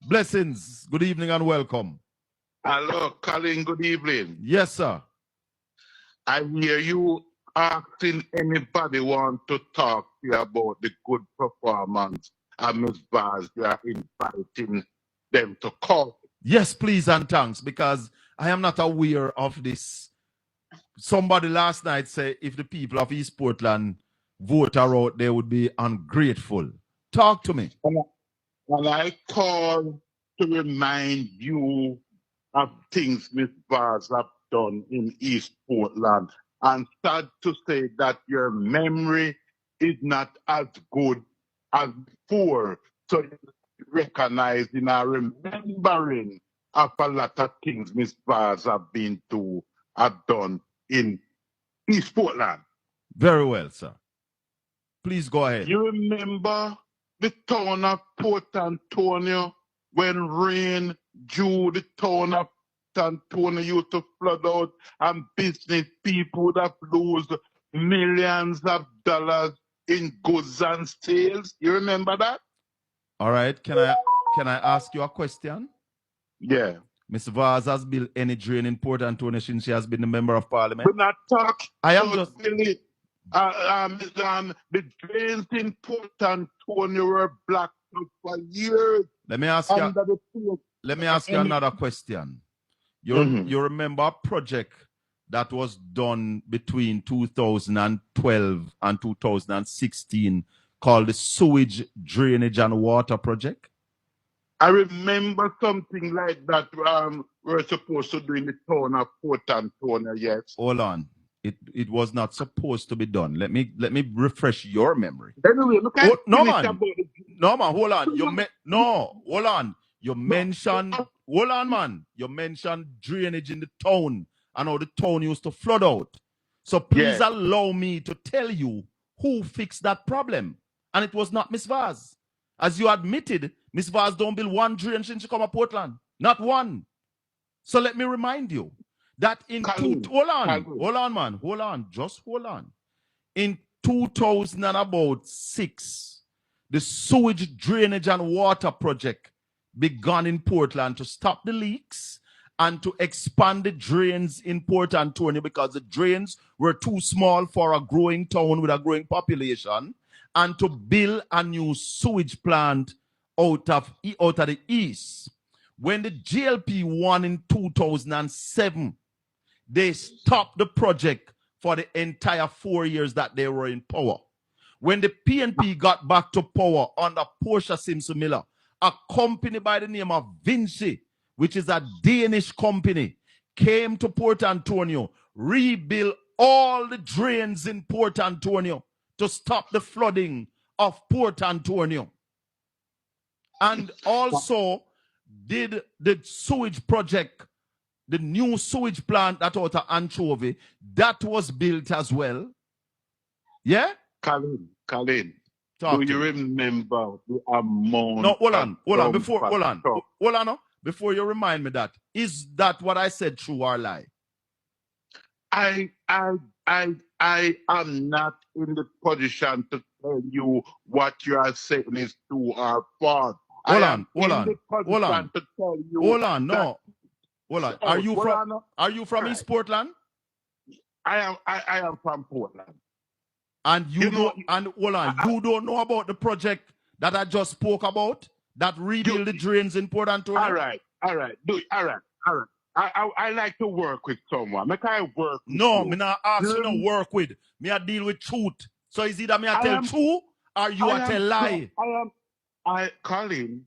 Blessings. Good evening and welcome. Hello, Colin. Good evening. Yes, sir. I hear you asking anybody want to talk to you about the good performance of Ms. Vaz. You are inviting them to call. Yes, please and thanks, because I am not aware of this. Somebody last night said if the people of East Portland vote her out, they would be ungrateful. Talk to me. And I call to remind you of things Ms. Vaz have done in East Portland. And sad to say that your memory is not as good as before. So you recognizing and remembering of a lot of things Ms. Vaz have done in East Portland. Very well, sir. Please go ahead. You remember the town of Port Antonio when rain drew the town of Port Antonio used to flood out and business people would have lose millions of dollars in goods and sales? You remember that? All right. Can I ask you a question? Yeah. Ms. Vaz has built any drain in Port Antonio since she has been a member of parliament? We're not talking I am just the drains in Port Antonio were blocked up for years. Let me ask you another question. You remember a project that was done between 2012 and 2016 called the Sewage Drainage and Water Project? I remember something like that we're supposed to do in the town of Port Antonio, yes. Hold on. It was not supposed to be done. Let me refresh your memory. Anyway, look at no man, hold on. Hold on. You mentioned You mentioned drainage in the town and how the town used to flood out. So please allow me to tell you who fixed that problem. And it was not Ms. Vaz. As you admitted, Ms. Vaz don't build one drain since she come to Portland. Not one. So let me remind you that hold on. In 2006, the Sewage Drainage and Water Project began in Portland to stop the leaks and to expand the drains in Port Antonio because the drains were too small for a growing town with a growing population, and to build a new sewage plant out of the east. When the GLP won in 2007, they stopped the project for the entire 4 years that they were in power. When the PNP got back to power under Portia Simpson Miller, a company by the name of Vinci, which is a Danish company, came to Port Antonio, rebuilt all the drains in Port Antonio to stop the flooding of Port Antonio. And also did the sewage project, the new sewage plant that out of Anchovy, that was built as well. Yeah? Colin, do you remember the amount? No, hold on. Before you remind me that, is that what I said, true or lie? I am not in the position to tell you what you are saying is true or false. Hold on. Are you from East Portland? I am from Portland. And you don't know about the project that I just spoke about that rebuild the drains in Port Antonio? All right. I like to work with someone. Make I work with you. Me not ask you to work with. Me I deal with truth. So is either me I tell truth or you I tell lie. Colin,